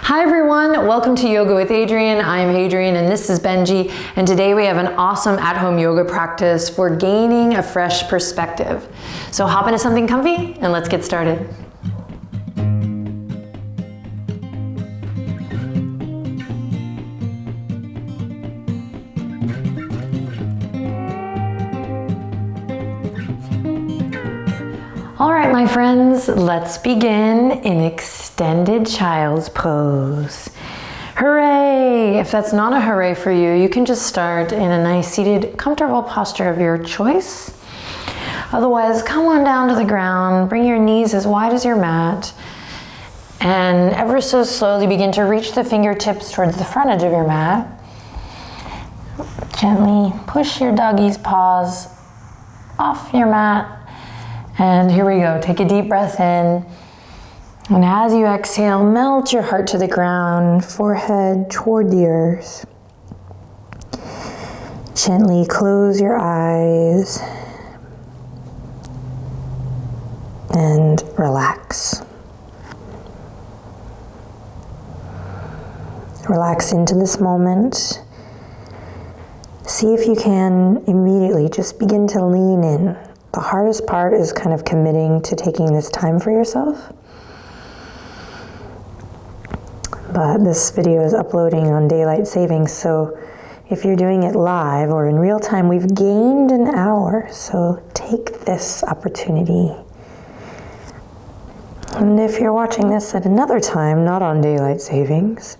Hi everyone, welcome to Yoga with Adriene. I'm Adriene and this is Benji, and today we have an awesome at-home yoga practice for gaining a fresh perspective. So hop into something comfy and let's get started. All right, my friends, let's begin in extended child's pose. Hooray! If that's not a hooray for you, you can just start in a nice seated, comfortable posture of your choice. Otherwise, come on down to the ground, bring your knees as wide as your mat, and ever so slowly begin to reach the fingertips towards the front edge of your mat. Gently push your doggy's paws off your mat. And here we go, take a deep breath in. And as you exhale, melt your heart to the ground, forehead toward the earth. Gently close your eyes and relax. Relax into this moment. See if you can immediately just begin to lean in. The hardest part is kind of committing to taking this time for yourself. But this video is uploading on daylight savings, so if you're doing it live or in real time, we've gained an hour. So take this opportunity. And if you're watching this at another time, not on daylight savings,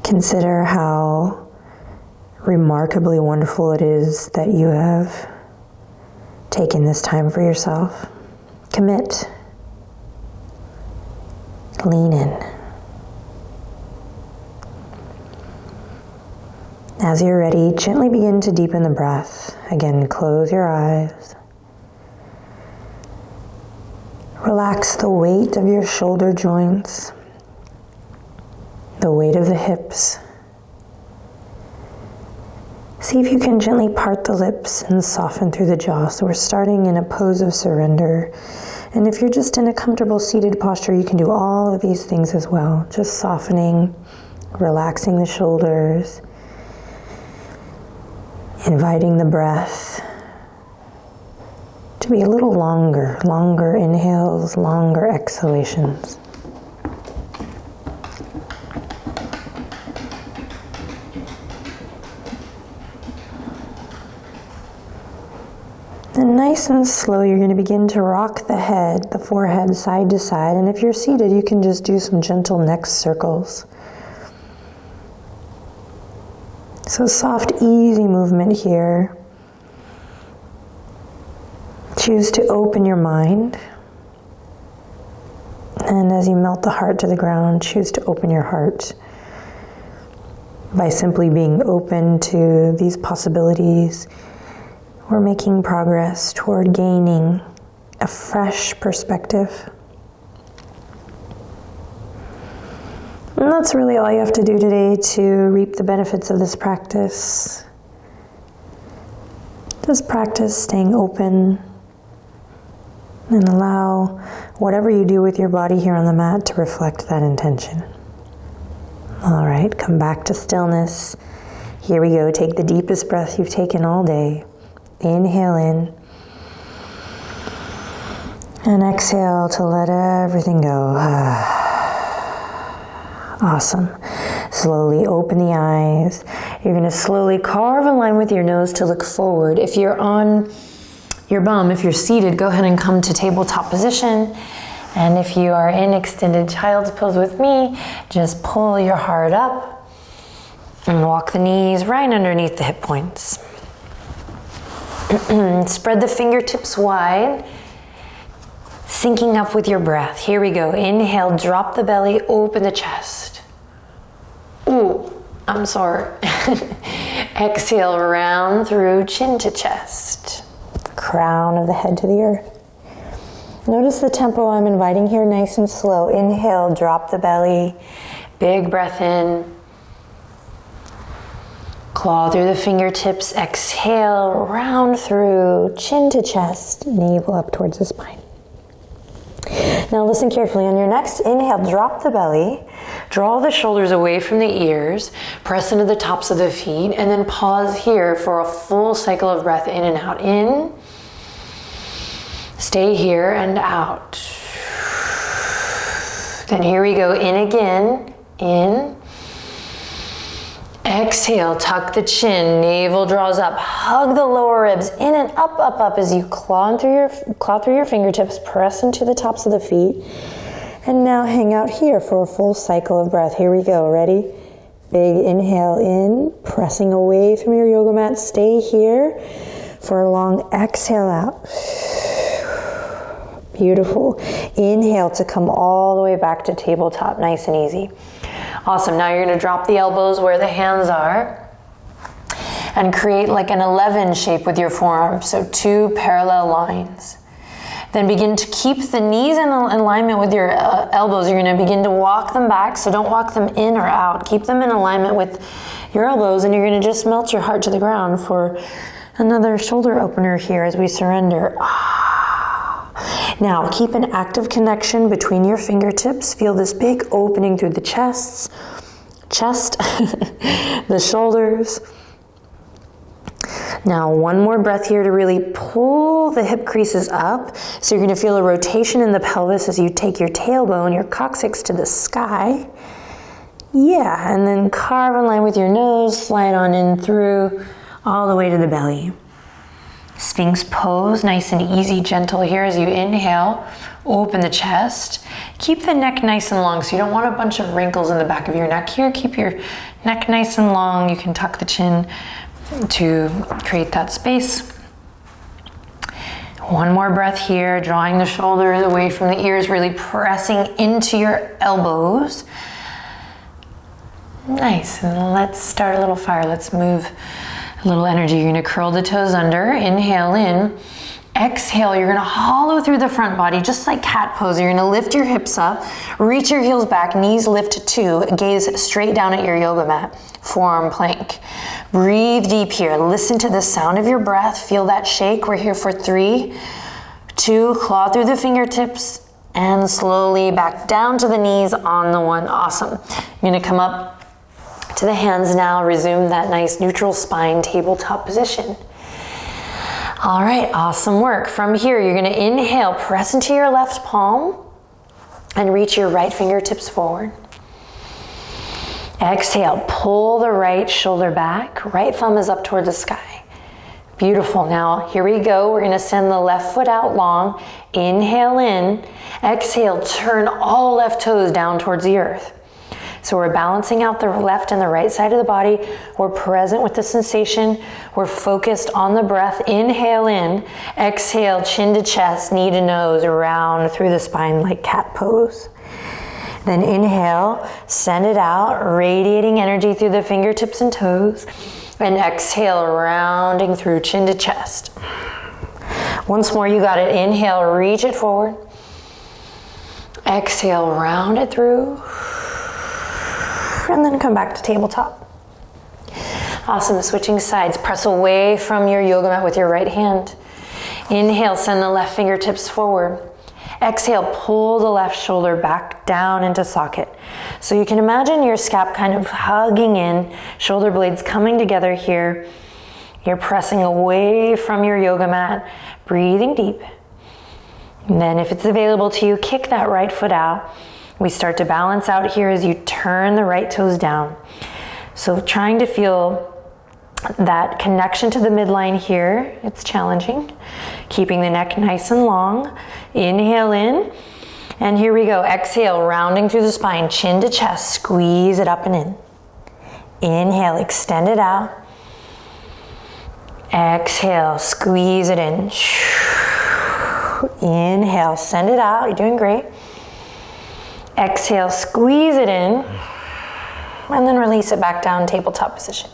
consider how remarkably wonderful it is that you have taken this time for yourself. Commit. Lean in. As you're ready, gently begin to deepen the breath. Again, close your eyes. Relax the weight of your shoulder joints, the weight of the hips. See if you can gently part the lips and soften through the jaw. So we're starting in a pose of surrender. And if you're just in a comfortable seated posture, you can do all of these things as well. Just softening, relaxing the shoulders, inviting the breath to be a little longer. Longer inhales, longer exhalations. And nice and slow, you're going to begin to rock the head, the forehead side to side. And if you're seated, you can just do some gentle neck circles. So soft, easy movement here. Choose to open your mind. And as you melt the heart to the ground, choose to open your heart by simply being open to these possibilities. We're making progress toward gaining a fresh perspective. And that's really all you have to do today to reap the benefits of this practice. Just practice staying open and allow whatever you do with your body here on the mat to reflect that intention. All right, come back to stillness. Here we go. Take the deepest breath you've taken all day. Inhale in and exhale to let everything go. Awesome. Slowly open the eyes. You're going to slowly carve a line with your nose to look forward. If you're on your bum, if you're seated, go ahead and come to tabletop position. And if you are in extended child's pose with me, just pull your heart up and walk the knees right underneath the hip points. Spread the fingertips wide, syncing up with your breath. Here we go. Inhale, drop the belly, open the chest. Ooh, I'm sorry. Exhale, round through chin to chest. Crown of the head to the earth. Notice the tempo I'm inviting here, nice and slow. Inhale, drop the belly, big breath in. Claw through the fingertips, exhale, round through, chin to chest, navel up towards the spine. Now listen carefully. On your next inhale, drop the belly, draw the shoulders away from the ears, press into the tops of the feet, and then pause here for a full cycle of breath in and out. In, stay here and out. Then here we go, in again, in. Exhale, tuck the chin, navel draws up, hug the lower ribs, in and up, up, up as you claw through your fingertips, press into the tops of the feet. And now hang out here for a full cycle of breath. Here we go, ready? Big inhale in, pressing away from your yoga mat. Stay here for a long exhale out. Beautiful. Inhale to come all the way back to tabletop, nice and easy. Awesome, now you're gonna drop the elbows where the hands are and create like an 11 shape with your forearms, so 2 parallel lines. Then begin to keep the knees in alignment with your elbows. You're gonna begin to walk them back, so don't walk them in or out. Keep them in alignment with your elbows, and you're gonna just melt your heart to the ground for another shoulder opener here as we surrender. Now, keep an active connection between your fingertips. Feel this big opening through the chest, the shoulders. Now, one more breath here to really pull the hip creases up. So you're gonna feel a rotation in the pelvis as you take your tailbone, your coccyx to the sky. Yeah, and then carve a line with your nose, slide on in through, all the way to the belly. Sphinx pose, nice and easy, gentle here as you inhale, open the chest. Keep the neck nice and long, so you don't want a bunch of wrinkles in the back of your neck here. Keep your neck nice and long. You can tuck the chin to create that space. One more breath here, drawing the shoulders away from the ears, really pressing into your elbows. Nice, and let's start a little fire. Let's move a little energy. You're gonna curl the toes under, inhale in. Exhale, you're gonna hollow through the front body, just like cat pose. You're gonna lift your hips up, reach your heels back, knees lift too, gaze straight down at your yoga mat, forearm plank. Breathe deep here, listen to the sound of your breath, feel that shake. We're here for 3, 2, claw through the fingertips, and slowly back down to the knees on the 1. Awesome. You're gonna come up to the hands now, resume that nice neutral spine tabletop position. All right, awesome work. From here, you're gonna inhale, press into your left palm and reach your right fingertips forward. Exhale, pull the right shoulder back, right thumb is up toward the sky. Beautiful, now here we go. We're gonna send the left foot out long. Inhale in, exhale, turn all left toes down towards the earth. So we're balancing out the left and the right side of the body. We're present with the sensation. We're focused on the breath. Inhale in, exhale, chin to chest, knee to nose, round through the spine like cat pose. Then inhale, send it out, radiating energy through the fingertips and toes. And exhale, rounding through chin to chest. Once more, you got it. Inhale, reach it forward. Exhale, round it through. And then come back to tabletop. Awesome, switching sides. Press away from your yoga mat with your right hand. Inhale, send the left fingertips forward. Exhale, pull the left shoulder back down into socket. So you can imagine your scap kind of hugging in, shoulder blades coming together here. You're pressing away from your yoga mat, breathing deep. And then if it's available to you, kick that right foot out. We start to balance out here as you turn the right toes down. So trying to feel that connection to the midline here, it's challenging. Keeping the neck nice and long. Inhale in, and here we go. Exhale, rounding through the spine, chin to chest, squeeze it up and in. Inhale, extend it out. Exhale, squeeze it in. Inhale, send it out, you're doing great. Exhale, squeeze it in, and then release it back down, tabletop position.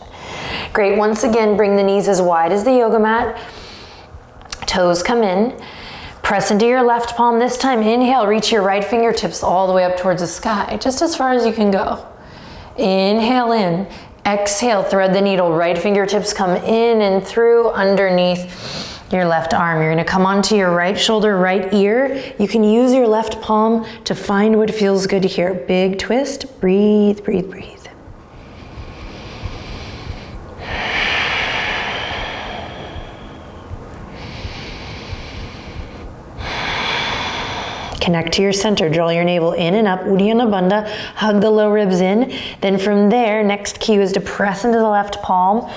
Great, once again, bring the knees as wide as the yoga mat. Toes come in. Press into your left palm. This time, inhale, reach your right fingertips all the way up towards the sky, just as far as you can go. Inhale in. Exhale, thread the needle. Right fingertips come in and through, underneath. your left arm. You're gonna come onto your right shoulder, right ear. You can use your left palm to find what feels good here. Big twist, breathe, breathe, breathe. Connect to your center, draw your navel in and up, Uddiyana Bandha, hug the low ribs in. Then from there, next cue is to press into the left palm.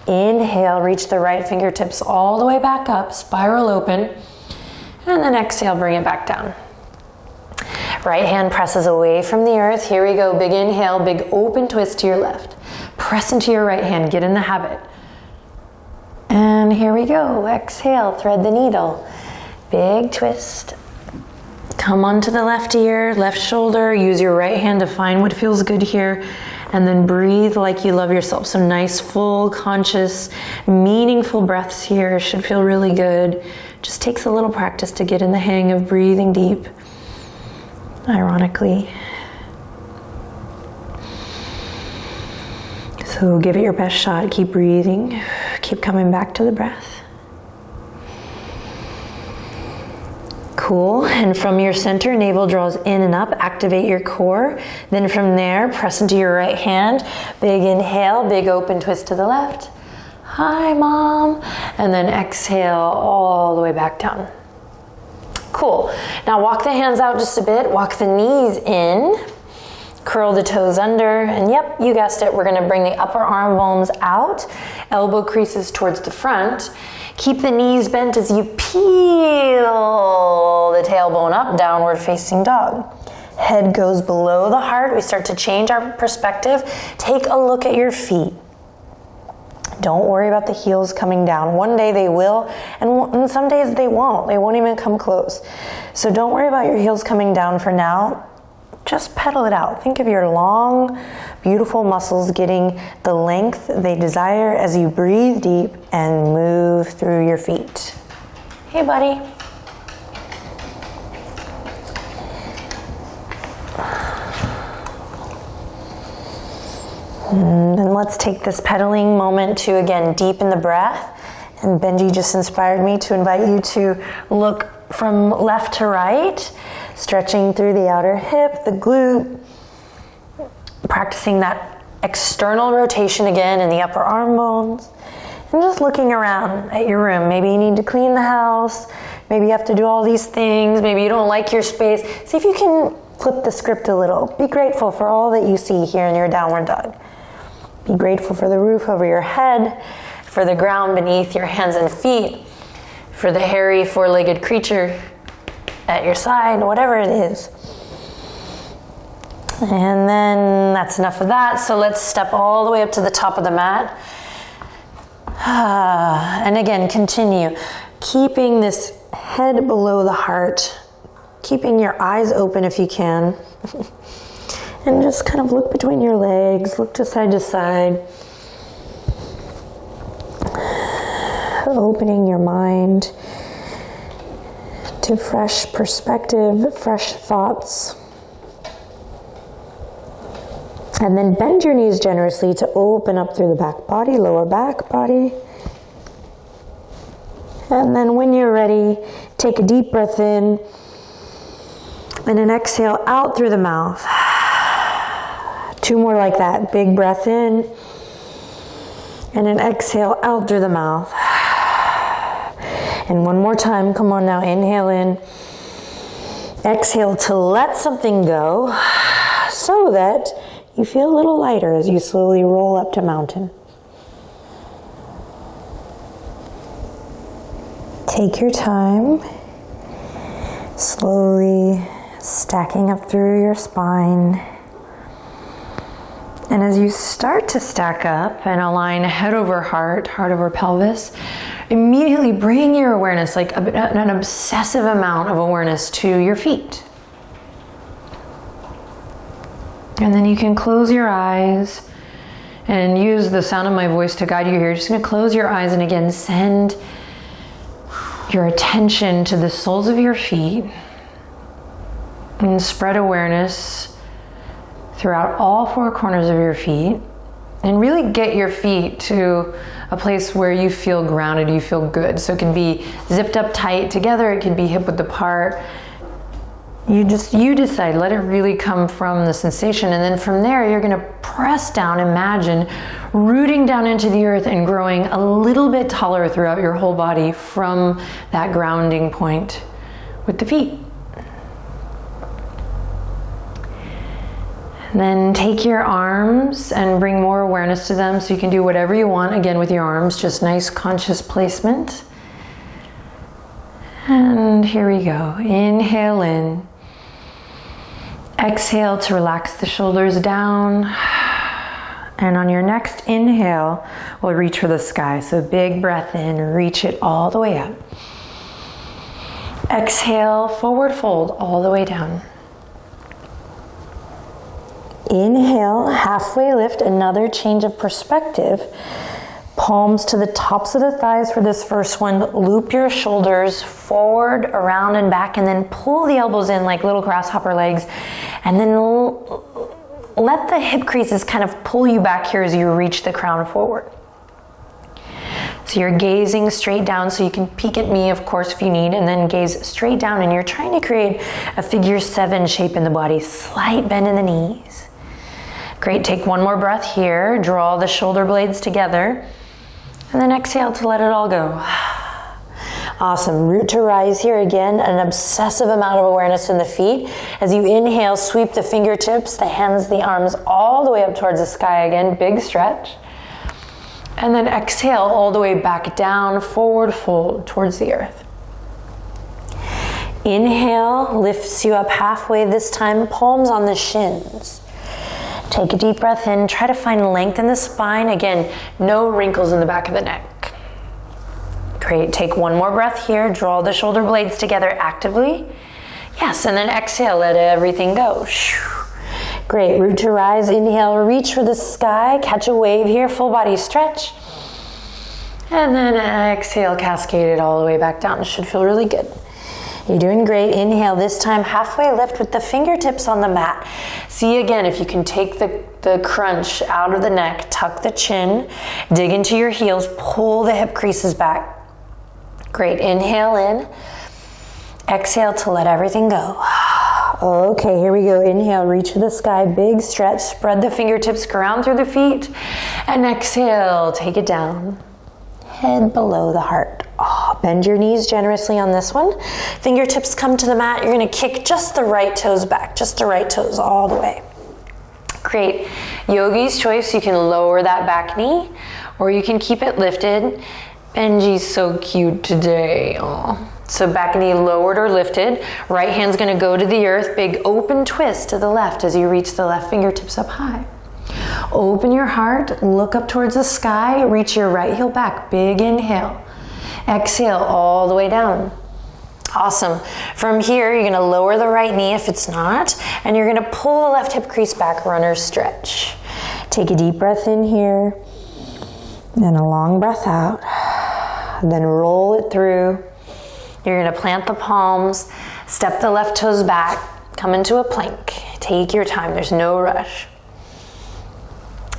Inhale, reach the right fingertips all the way back up, spiral open. And then exhale, bring it back down. Right hand presses away from the earth. Here we go, big inhale, big open twist to your left. Press into your right hand, get in the habit. And here we go, exhale, thread the needle. Big twist. Come onto the left ear, left shoulder, use your right hand to find what feels good here, and then breathe like you love yourself. So nice, full, conscious, meaningful breaths here. Should feel really good. Just takes a little practice to get in the hang of breathing deep, ironically. So give it your best shot, keep breathing, keep coming back to the breath. Cool, and from your center, navel draws in and up, activate your core. Then from there, press into your right hand. Big inhale, big open twist to the left. Hi, Mom. And then exhale all the way back down. Cool. Now walk the hands out just a bit, walk the knees in, curl the toes under, and yep, you guessed it, we're gonna bring the upper arm bones out, elbow creases towards the front. Keep the knees bent as you peel the tailbone up, downward facing dog. Head goes below the heart. We start to change our perspective. Take a look at your feet. Don't worry about the heels coming down. One day they will, and some days they won't. They won't even come close. So don't worry about your heels coming down for now. Just pedal it out. Think of your long, beautiful muscles getting the length they desire as you breathe deep and move through your feet. Hey, buddy. And let's take this pedaling moment to, again, deepen the breath. And Benji just inspired me to invite you to look from left to right, stretching through the outer hip, the glute, practicing that external rotation again in the upper arm bones, and just looking around at your room. Maybe you need to clean the house, maybe you have to do all these things, maybe you don't like your space. See if you can flip the script a little. Be grateful for all that you see here in your downward dog. Be grateful for the roof over your head, for the ground beneath your hands and feet, for the hairy four-legged creature at your side, whatever it is. And then that's enough of that. So let's step all the way up to the top of the mat. And again, continue. Keeping this head below the heart, keeping your eyes open if you can. And just kind of look between your legs, look to side, opening your mind to fresh perspective, fresh thoughts. And then bend your knees generously to open up through the back body, lower back body. And then when you're ready, take a deep breath in and an exhale out through the mouth. 2 more like that. Big breath in and an exhale out through the mouth. And one more time. Come on now. Inhale in. Exhale to let something go so that you feel a little lighter as you slowly roll up to mountain. Take your time. Slowly stacking up through your spine. And as you start to stack up and align head over heart, heart over pelvis, immediately bring your awareness, like an obsessive amount of awareness, to your feet. And then you can close your eyes and use the sound of my voice to guide you here. Just gonna close your eyes and again send your attention to the soles of your feet and spread awareness throughout all 4 corners of your feet. And really get your feet to a place where you feel grounded, you feel good. So it can be zipped up tight together, it can be hip width apart. You decide, let it really come from the sensation. And then from there, you're gonna press down, imagine rooting down into the earth and growing a little bit taller throughout your whole body from that grounding point with the feet. And then take your arms and bring more awareness to them so you can do whatever you want, again with your arms, just nice conscious placement. And here we go. Inhale in. Exhale to relax the shoulders down. And on your next inhale, we'll reach for the sky. So big breath in, reach it all the way up. Exhale, forward fold all the way down. Inhale, halfway lift, another change of perspective. Palms to the tops of the thighs for this first one. Loop your shoulders forward, around and back, and then pull the elbows in like little grasshopper legs. And then let the hip creases kind of pull you back here as you reach the crown forward. So you're gazing straight down, so you can peek at me, of course, if you need, and then gaze straight down, and you're trying to create a figure 7 shape in the body. Slight bend in the knees. Great, take one more breath here. Draw the shoulder blades together. And then exhale to let it all go. Awesome, root to rise here again, an obsessive amount of awareness in the feet. As you inhale, sweep the fingertips, the hands, the arms all the way up towards the sky again, big stretch. And then exhale all the way back down, forward fold towards the earth. Inhale, lifts you up halfway this time, palms on the shins. Take a deep breath in, try to find length in the spine. Again, no wrinkles in the back of the neck. Great, take one more breath here, draw the shoulder blades together actively. Yes, and then exhale, let everything go. Great, root to rise, inhale, reach for the sky, catch a wave here, full body stretch. And then exhale, cascade it all the way back down. It should feel really good. You're doing great. Inhale, this time halfway lift with the fingertips on the mat. See again if you can take the crunch out of the neck, tuck the chin, dig into your heels, pull the hip creases back. Great, inhale in. Exhale to let everything go. Okay, here we go. Inhale, reach for the sky, big stretch, spread the fingertips, ground through the feet, and exhale, take it down. Head below the heart. Oh, bend your knees generously on this one. Fingertips come to the mat. You're gonna kick just the right toes back, just the right toes all the way. Great. Yogi's choice, you can lower that back knee or you can keep it lifted. Benji's so cute today. Aww. So back knee lowered or lifted. Right hand's gonna go to the earth. Big open twist to the left as you reach the left fingertips up high. Open your heart, look up towards the sky, reach your right heel back, big inhale. Exhale all the way down. Awesome. From here, you're gonna lower the right knee if it's not, and you're gonna pull the left hip crease back, runner stretch. Take a deep breath in here, then a long breath out, then roll it through. You're gonna plant the palms, step the left toes back, come into a plank. Take your time, there's no rush.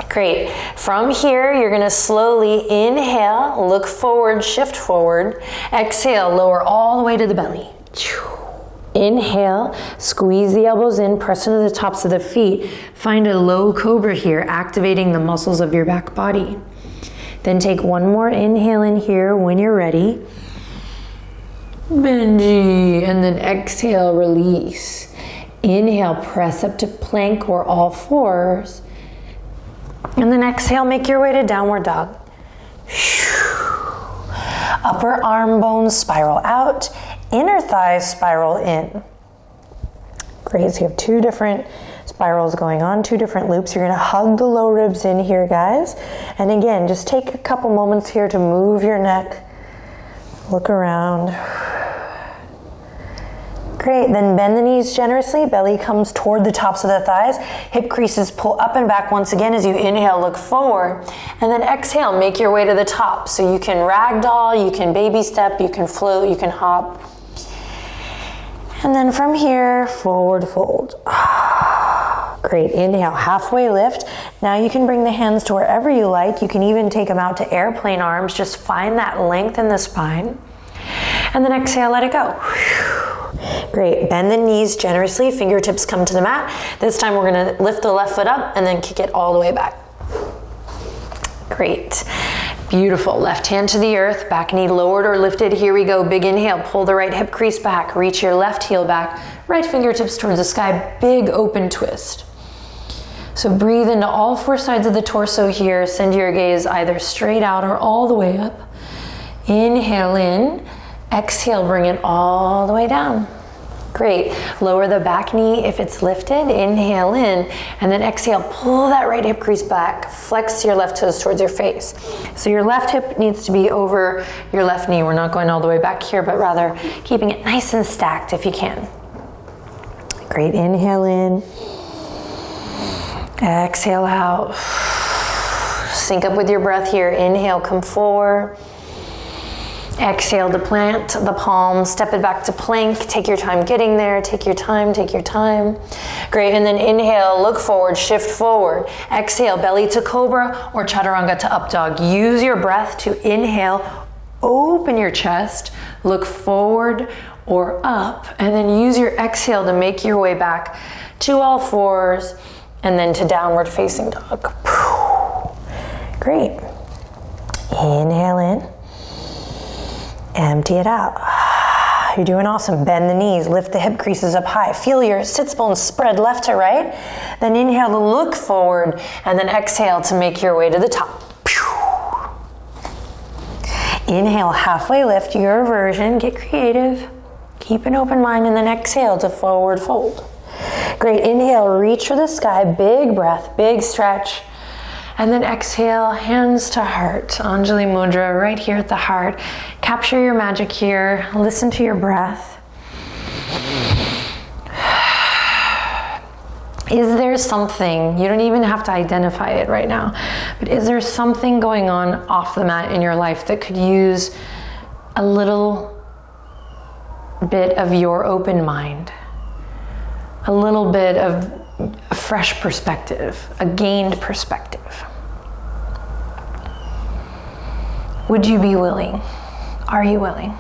Great. From here, you're gonna slowly inhale, look forward, shift forward. Exhale, lower all the way to the belly. Inhale, squeeze the elbows in, press into the tops of the feet. Find a low cobra here, activating the muscles of your back body. Then take one more inhale in here when you're ready. Benji, and then exhale, release. Inhale, press up to plank or all fours. And then exhale, make your way to downward dog. Upper arm bones spiral out, inner thighs spiral in. Great, so you have two different spirals going on, two different loops. You're gonna hug the low ribs in here, guys. And again, just take a couple moments here to move your neck, look around. Great, then bend the knees generously, belly comes toward the tops of the thighs, hip creases pull up and back once again as you inhale, look forward, and then exhale, make your way to the top. So you can ragdoll, you can baby step, you can float, you can hop. And then from here, forward fold. Great, inhale, halfway lift. Now you can bring the hands to wherever you like. You can even take them out to airplane arms. Just find that length in the spine. And then exhale, let it go. Great, bend the knees generously, fingertips come to the mat. This time we're gonna lift the left foot up and then kick it all the way back. Great, beautiful. Left hand to the earth, back knee lowered or lifted. Here we go, big inhale, pull the right hip crease back, reach your left heel back, right fingertips towards the sky, big open twist. So breathe into all four sides of the torso here. Send your gaze either straight out or all the way up. Inhale in, exhale, bring it all the way down. Great, lower the back knee if it's lifted, inhale in, and then exhale, pull that right hip crease back, flex your left toes towards your face. So your left hip needs to be over your left knee. We're not going all the way back here, but rather keeping it nice and stacked if you can. Great, inhale in, exhale out. Sync up with your breath here, inhale, come forward. Exhale to plant the palms, step it back to plank. Take your time getting there, take your time, take your time. Great, and then inhale, look forward, shift forward. Exhale, belly to cobra or chaturanga to up dog. Use your breath to inhale, open your chest, look forward or up, and then use your exhale to make your way back to all fours and then to downward facing dog. Great. Inhale in. Empty it out. You're doing awesome. Bend the knees, lift the hip creases up high. Feel your sits bones spread left to right. Then inhale to look forward and then exhale to make your way to the top. Inhale, halfway lift, your version. Get creative. Keep an open mind and then exhale to forward fold. Great, inhale, reach for the sky. Big breath, big stretch. And then exhale, hands to heart. Anjali Mudra right here at the heart. Capture your magic here. Listen to your breath. Is there something, you don't even have to identify it right now, but is there something going on off the mat in your life that could use a little bit of your open mind? A little bit of a fresh perspective, a gained perspective. Would you be willing? Are you willing?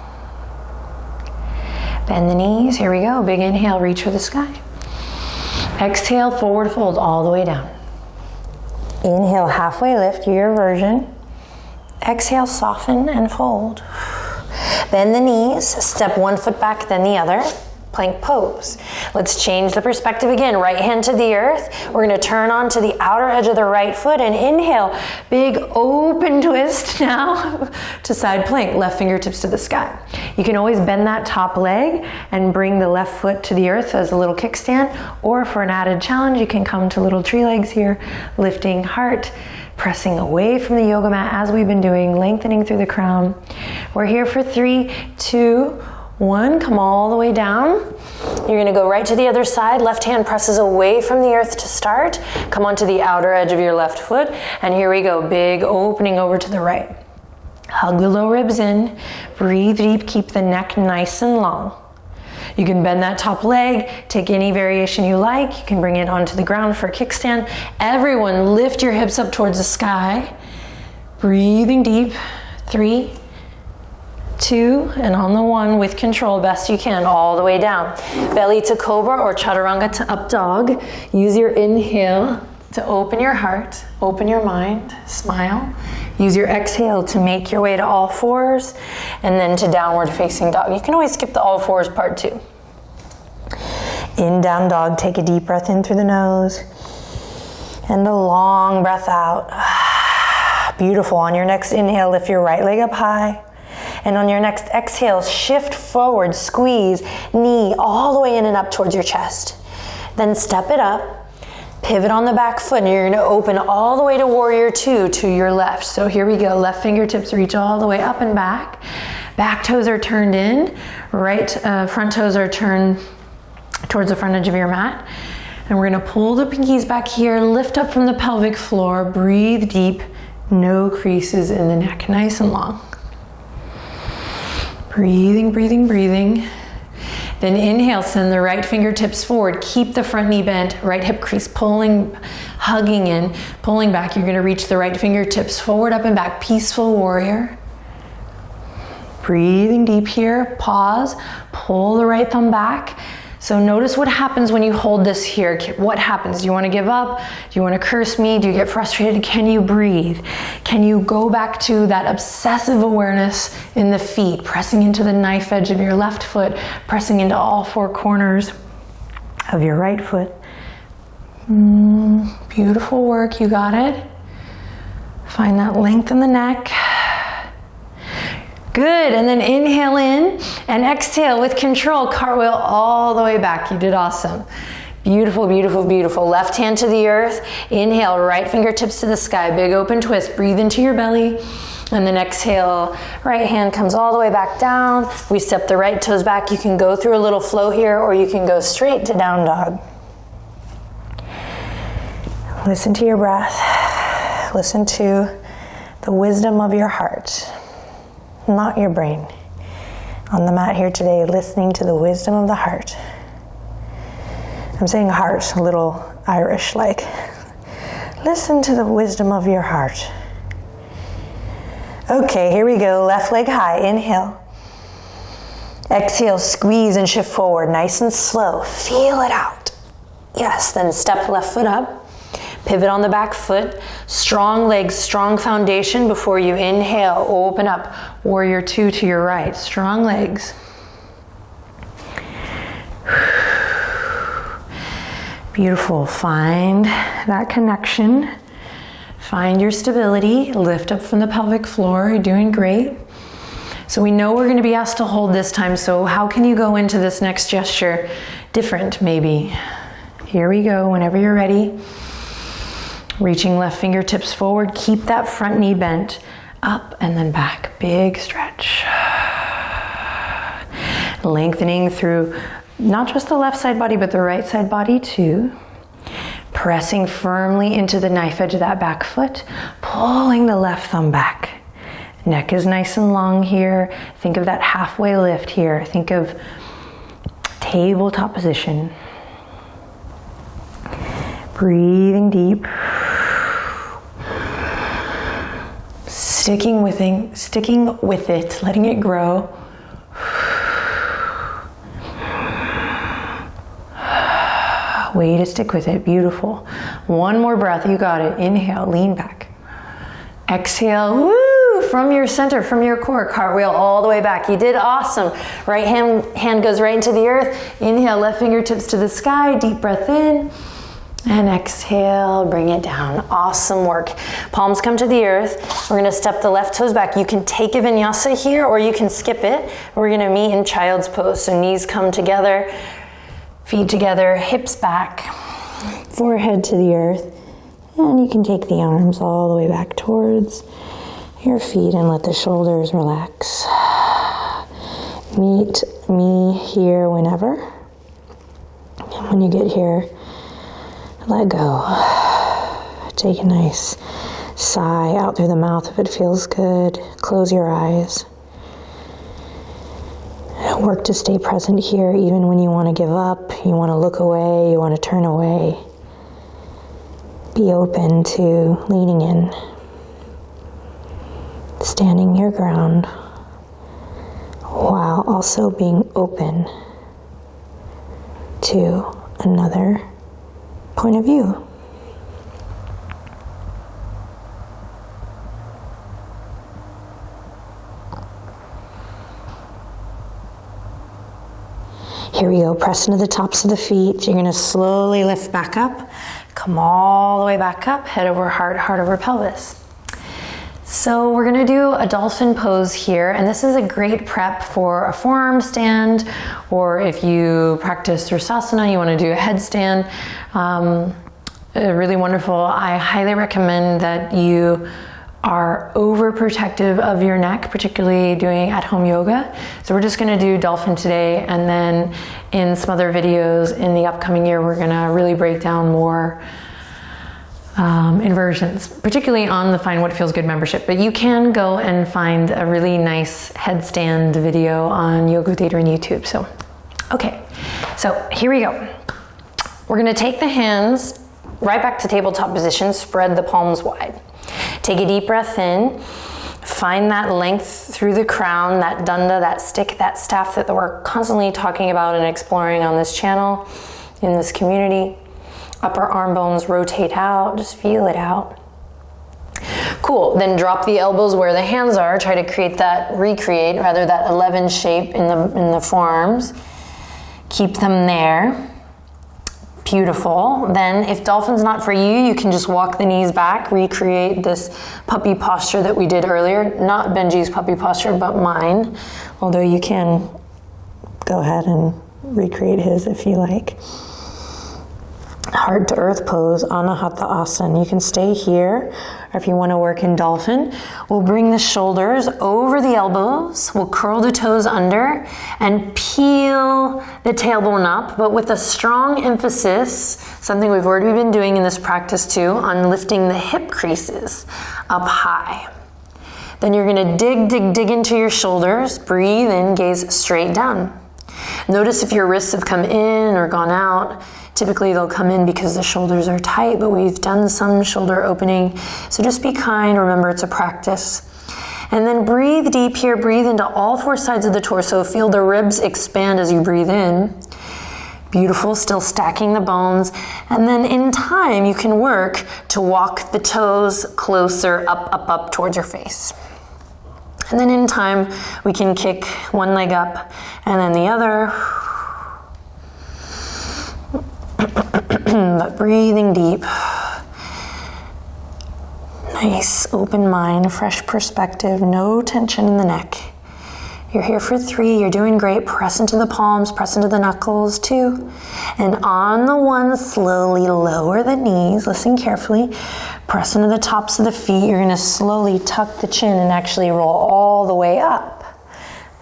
Bend the knees, here we go. Big inhale, reach for the sky. Exhale, forward fold all the way down. Inhale, halfway lift, your version. Exhale, soften and fold. Bend the knees, step one foot back, then the other. Plank pose. Let's change the perspective again. Right hand to the earth. We're going to turn on to the outer edge of the right foot and inhale. Big open twist now to side plank. Left fingertips to the sky. You can always bend that top leg and bring the left foot to the earth as a little kickstand. Or for an added challenge, you can come to little tree legs here. Lifting heart. Pressing away from the yoga mat as we've been doing. Lengthening through the crown. We're here for 3, 2, 1, come all the way down. You're gonna go right to the other side. Left hand presses away from the earth to start. Come onto the outer edge of your left foot. And here we go, big opening over to the right. Hug the low ribs in. Breathe deep, keep the neck nice and long. You can bend that top leg, take any variation you like. You can bring it onto the ground for a kickstand. Everyone lift your hips up towards the sky. Breathing deep, 3, 2, and on the 1 with control, best you can, all the way down. Belly to cobra or chaturanga to up dog. Use your inhale to open your heart, open your mind, smile. Use your exhale to make your way to all fours and then to downward facing dog. You can always skip the all fours part too. In down dog, take a deep breath in through the nose and a long breath out. Beautiful. On your next inhale, lift your right leg up high. And on your next exhale, shift forward, squeeze, knee all the way in and up towards your chest. Then step it up, pivot on the back foot, and you're gonna open all the way to warrior 2 to your left. So here we go, left fingertips reach all the way up and back. Back toes are turned in, right front toes are turned towards the front edge of your mat. And we're gonna pull the pinkies back here, lift up from the pelvic floor, breathe deep, no creases in the neck, nice and long. Breathing, breathing, breathing. Then inhale, send the right fingertips forward. Keep the front knee bent, right hip crease pulling, hugging in, pulling back. You're gonna reach the right fingertips forward, up and back. Peaceful warrior. Breathing deep here, pause, pull the right thumb back. So notice what happens when you hold this here. What happens? Do you want to give up? Do you want to curse me? Do you get frustrated? Can you breathe? Can you go back to that obsessive awareness in the feet, pressing into the knife edge of your left foot, pressing into all four corners of your right foot? Beautiful work, you got it. Find that length in the neck. Good, and then inhale in and exhale with control. Cartwheel all the way back. You did awesome. Beautiful, beautiful, beautiful. Left hand to the earth. Inhale, right fingertips to the sky. Big open twist. Breathe into your belly. And then exhale, right hand comes all the way back down. We step the right toes back. You can go through a little flow here, or you can go straight to down dog. Listen to your breath. Listen to the wisdom of your heart, not your brain. On the mat here today, listening to the wisdom of the heart. I'm saying heart, a little Irish like. Listen to the wisdom of your heart. Okay, here we go. Left leg high. Inhale. Exhale, squeeze and shift forward. Nice and slow. Feel it out. Yes, then step left foot up. Pivot on the back foot. Strong legs, strong foundation before you inhale. Open up. Warrior two to your right. Strong legs. Beautiful. Find that connection. Find your stability. Lift up from the pelvic floor. You're doing great. So we know we're going to be asked to hold this time. So how can you go into this next gesture different maybe? Here we go. Whenever you're ready. Reaching left fingertips forward. Keep that front knee bent. Up and then back. Big stretch. Lengthening through not just the left side body, but the right side body too. Pressing firmly into the knife edge of that back foot. Pulling the left thumb back. Neck is nice and long here. Think of that halfway lift here. Think of tabletop position. Breathing deep. Sticking with it, letting it grow. Way to stick with it, beautiful. One more breath, you got it. Inhale, lean back. Exhale, woo, from your center, from your core, cartwheel all the way back. You did awesome. Right hand goes right into the earth. Inhale, left fingertips to the sky, deep breath in. And exhale, bring it down. Awesome work. Palms come to the earth. We're gonna step the left toes back. You can take a vinyasa here or you can skip it. We're gonna meet in child's pose. So knees come together, feet together, hips back, forehead to the earth. And you can take the arms all the way back towards your feet and let the shoulders relax. Meet me here whenever. And when you get here, let go. Take a nice sigh out through the mouth if it feels good. Close your eyes. Work to stay present here even when you want to give up, you want to look away, you want to turn away. Be open to leaning in. Standing your ground while also being open to another point of view. Here we go, press into the tops of the feet. You're gonna slowly lift back up, come all the way back up, head over heart, heart over pelvis. So we're gonna do a dolphin pose here, and this is a great prep for a forearm stand, or if you practice Sirsasana, you wanna do a headstand. Really wonderful. I highly recommend that you are overprotective of your neck, particularly doing at-home yoga. So we're just gonna do dolphin today, and then in some other videos in the upcoming year, we're gonna really break down more inversions, particularly on the Find What Feels Good membership. But you can go and find a really nice headstand video on Yoga with Adriene YouTube. So, Okay, so here we go. We're gonna take the hands right back to tabletop position, spread the palms wide. Take a deep breath in, find that length through the crown, that danda, that stick, that staff that we're constantly talking about and exploring on this channel, in this community. Upper arm bones rotate out, just feel it out. Cool, then drop the elbows where the hands are, try to recreate that 11 shape in the forearms. Keep them there. Beautiful. Then if dolphin's not for you, you can just walk the knees back, recreate this puppy posture that we did earlier. Not Benji's puppy posture, but mine. Although you can go ahead and recreate his if you like. Heart to earth pose, Anahata Asana. You can stay here, or if you want to work in dolphin, we'll bring the shoulders over the elbows, we'll curl the toes under and peel the tailbone up, but with a strong emphasis, something we've already been doing in this practice too, on lifting the hip creases up high. Then you're gonna dig into your shoulders, breathe in, gaze straight down. Notice if your wrists have come in or gone out. Typically they'll come in because the shoulders are tight, but we've done some shoulder opening. So just be kind, remember it's a practice. And then breathe deep here, breathe into all four sides of the torso. Feel the ribs expand as you breathe in. Beautiful, still stacking the bones. And then in time, you can work to walk the toes closer up towards your face. And then in time, we can kick one leg up and then the other. But breathing deep. Nice open mind, fresh perspective, no tension in the neck. You're here for 3, you're doing great. Press into the palms, press into the knuckles, 2. And on the 1, slowly lower the knees, listen carefully. Press into the tops of the feet. You're gonna slowly tuck the chin and actually roll all the way up.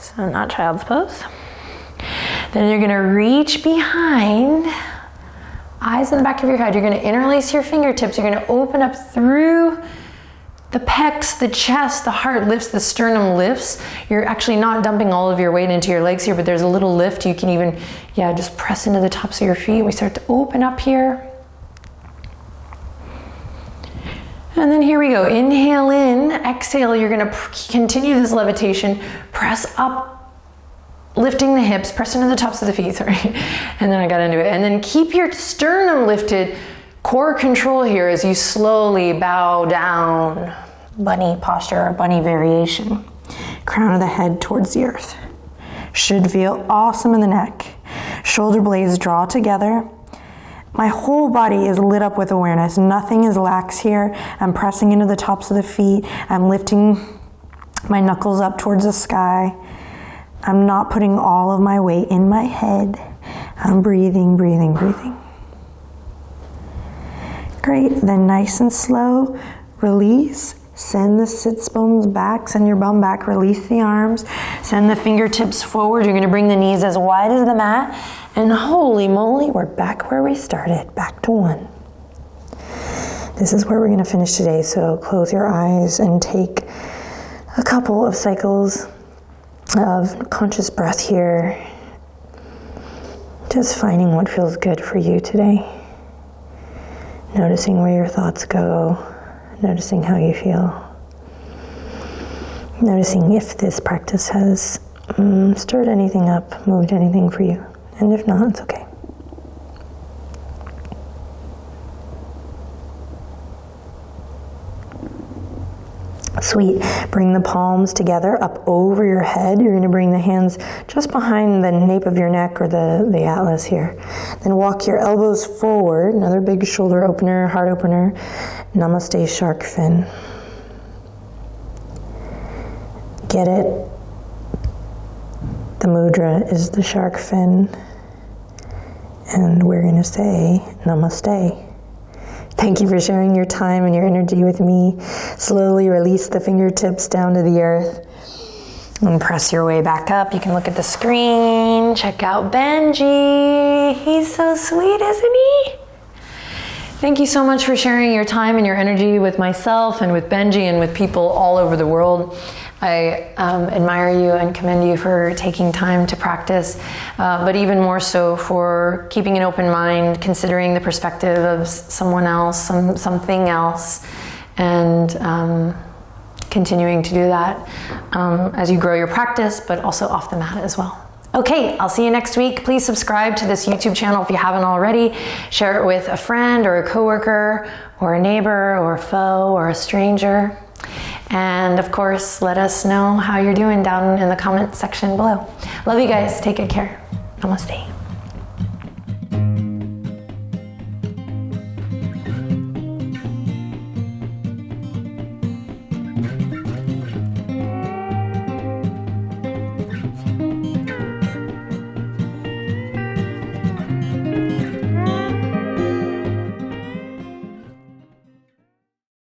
So not child's pose. Then you're gonna reach behind, eyes in the back of your head. You're gonna interlace your fingertips. You're gonna open up through the pecs, the chest, the heart lifts, the sternum lifts. You're actually not dumping all of your weight into your legs here, but there's a little lift. You can even, just press into the tops of your feet. We start to open up here. And then here we go. Inhale in, exhale. You're gonna continue this levitation. Press up, lifting the hips, press into the tops of the feet, sorry. And then I got into it. And then keep your sternum lifted. Core control here as you slowly bow down. Bunny posture or bunny variation. Crown of the head towards the earth. Should feel awesome in the neck. Shoulder blades draw together. My whole body is lit up with awareness. Nothing is lax here. I'm pressing into the tops of the feet. I'm lifting my knuckles up towards the sky. I'm not putting all of my weight in my head. I'm breathing, breathing, breathing. Great, then nice and slow, release. Send the sits bones back, send your bum back, release the arms. Send the fingertips forward. You're gonna bring the knees as wide as the mat. And holy moly, we're back where we started, back to 1. This is where we're gonna finish today, so close your eyes and take a couple of cycles of conscious breath here. Just finding what feels good for you today. Noticing where your thoughts go, noticing how you feel. Noticing if this practice has stirred anything up, moved anything for you. And if not, it's okay. Sweet. Bring the palms together up over your head. You're going to bring the hands just behind the nape of your neck or the atlas here. Then walk your elbows forward. Another big shoulder opener, heart opener. Namaste, shark fin. Get it? The mudra is the shark fin. And we're going to say Namaste. Thank you for sharing your time and your energy with me. Slowly release the fingertips down to the earth and press your way back up. You can look at the screen. Check out Benji. He's so sweet, isn't he? Thank you so much for sharing your time and your energy with myself and with Benji and with people all over the world. I admire you and commend you for taking time to practice, but even more so for keeping an open mind, considering the perspective of someone else, something else, and continuing to do that as you grow your practice, but also off the mat as well. Okay, I'll see you next week. Please subscribe to this YouTube channel if you haven't already. Share it with a friend or a coworker or a neighbor or a foe or a stranger. And of course, let us know how you're doing down in the comment section below. Love you guys. Take good care. Namaste.